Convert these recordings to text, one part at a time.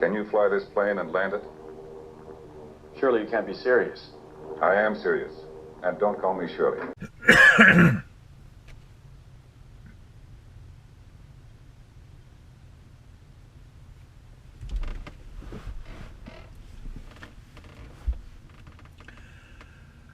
Can you fly this plane and land it? Surely you can't be serious. I am serious. And don't call me Shirley.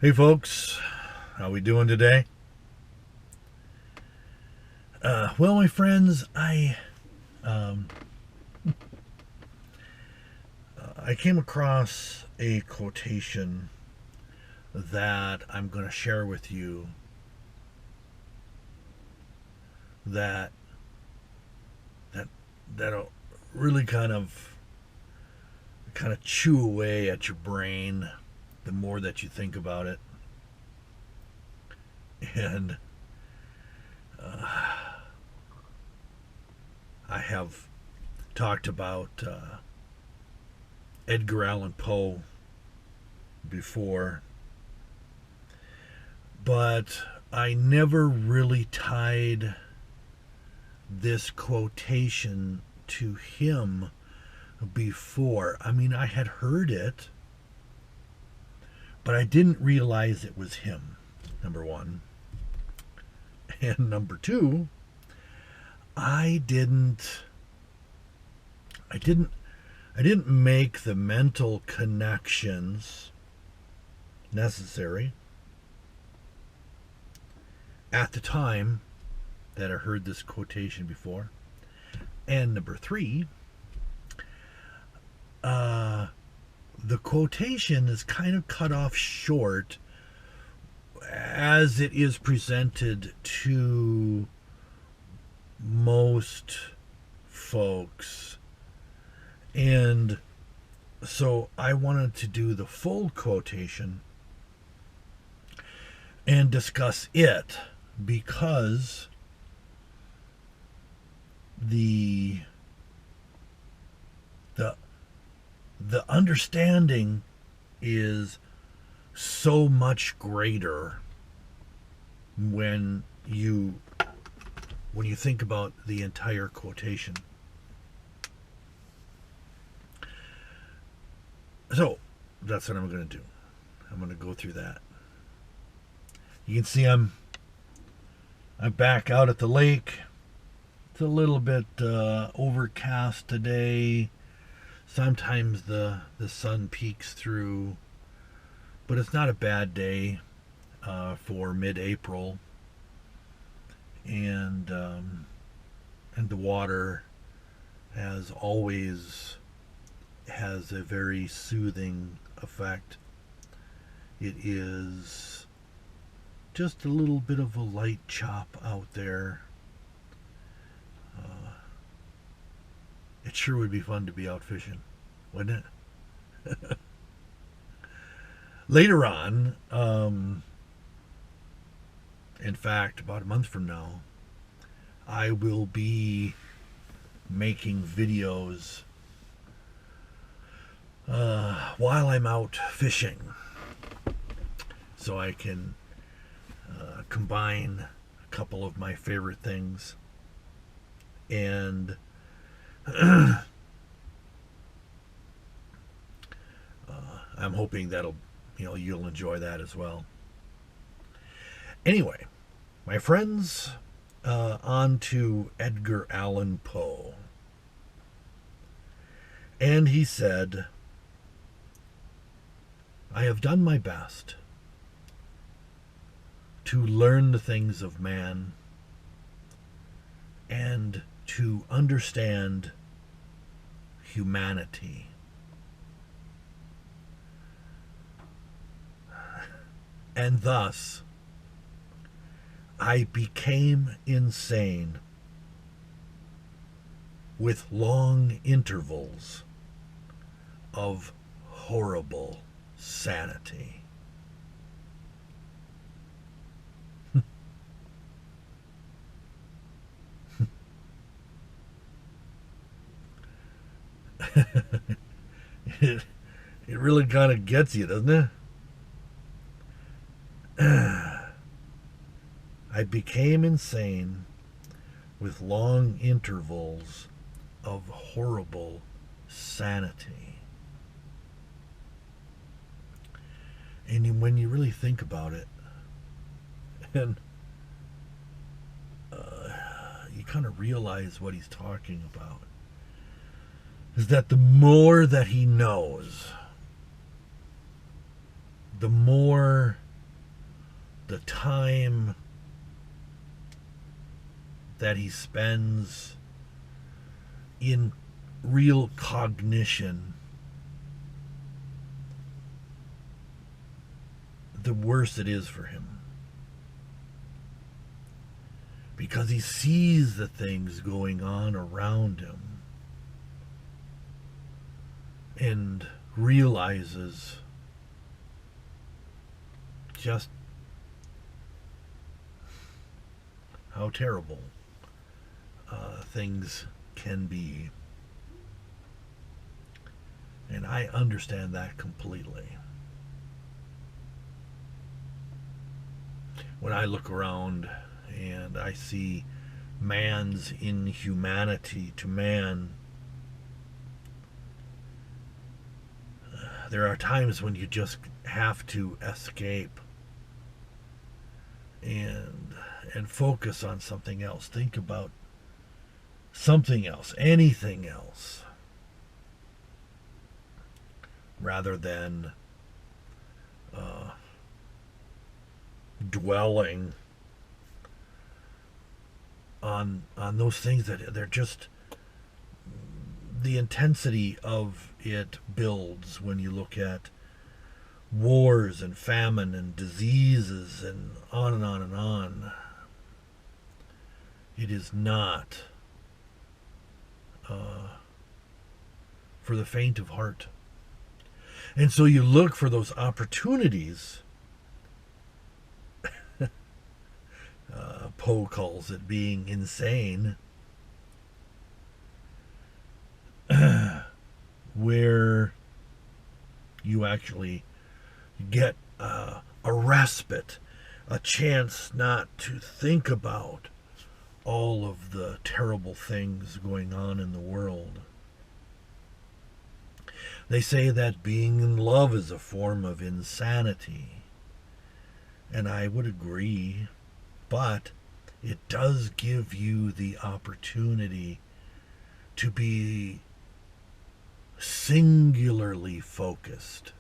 Hey folks, how we doing today? Well, my friends, I came across a quotation that I'm going to share with you that'll really kind of chew away at your brain the more that you think about it. And I have talked about Edgar Allan Poe before, but I never really tied this quotation to him before. I mean, I had heard it, but I didn't realize it was him, number one. And number two, I didn't make the mental connections necessary at the time that I heard this quotation before. And number three, the quotation is kind of cut off short as it is presented to most folks. And so I wanted to do the full quotation and discuss it, because the understanding is so much greater when you think about the entire quotation. So that's what I'm going to do. I'm going to go through that. You can see I'm back out at the lake. It's a little bit overcast today. Sometimes the sun peeks through, but it's not a bad day for mid-April. And the water, as always, has a very soothing effect. It is just a little bit of a light chop out there. It sure would be fun to be out fishing, wouldn't it? Later on, in fact, about a month from now, I will be making videos while I'm out fishing, so I can combine a couple of my favorite things. And I'm hoping you'll enjoy that as well. Anyway, my friends, on to Edgar Allan Poe. And he said, "I have done my best to learn the things of man and to understand humanity. And thus, I became insane with long intervals of horrible sanity." It really kind of gets you, doesn't it? I became insane with long intervals of horrible sanity. And when you really think about it, and you kind of realize what he's talking about, is that the more that he knows, the more the time that he spends in real cognition, the worse it is for him. Because he sees the things going on around him and realizes just how terrible things can be. And I understand that completely. When I look around and I see man's inhumanity to man, there are times when you just have to escape and focus on something else. Think about something else, anything else, rather than dwelling on those things that they're just, the intensity of it builds when you look at wars and famine and diseases and on and on and on. It is not for the faint of heart. And so you look for those opportunities. Poe calls it being insane, where you actually get a respite, a chance not to think about all of the terrible things going on in the world. They say that being in love is a form of insanity, and I would agree, but it does give you the opportunity to be singularly focused,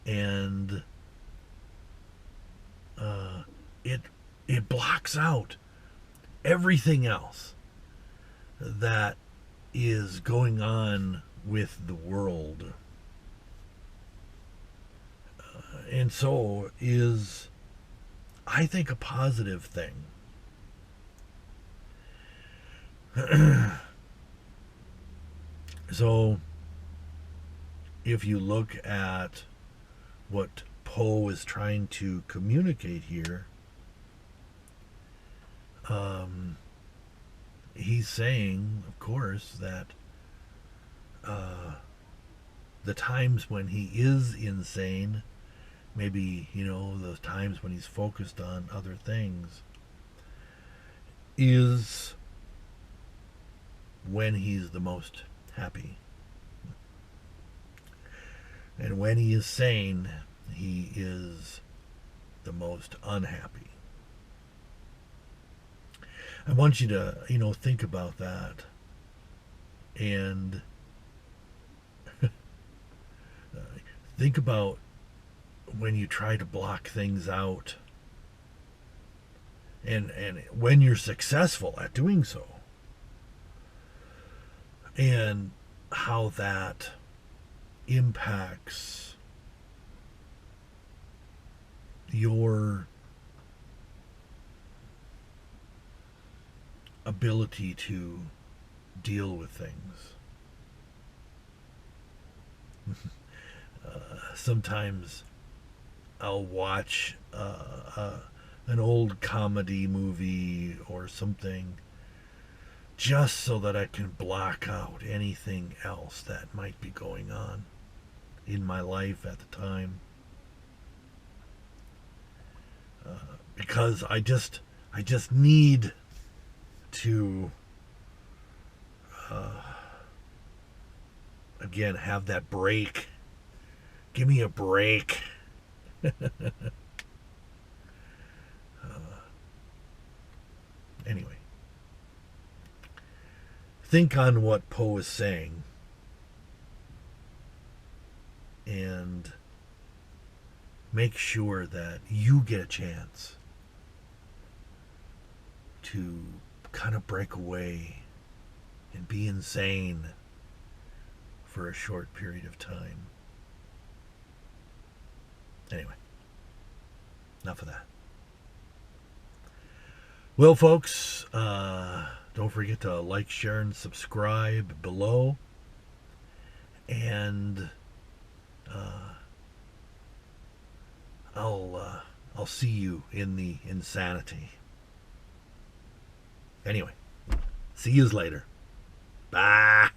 and it blocks out everything else that is going on with the world, and so is, I think, a positive thing. So if you look at what Poe is trying to communicate here, he's saying, of course, that the times when he is insane, maybe, the times when he's focused on other things, is when he's the most happy. And when he is sane, he is the most unhappy. I want you to, think about that. And think about when you try to block things out, and when you're successful at doing so, and how that impacts your ability to deal with things. Sometimes I'll watch an old comedy movie or something just so that I can block out anything else that might be going on in my life at the time. Because I just need to again, have that break. Give me a break. Anyway, think on what Poe is saying and make sure that you get a chance to kind of break away and be insane for a short period of time. Anyway, enough of that. Well, folks, don't forget to like, share, and subscribe below. And I'll see you in the Insanity. Anyway, see yous later. Bye.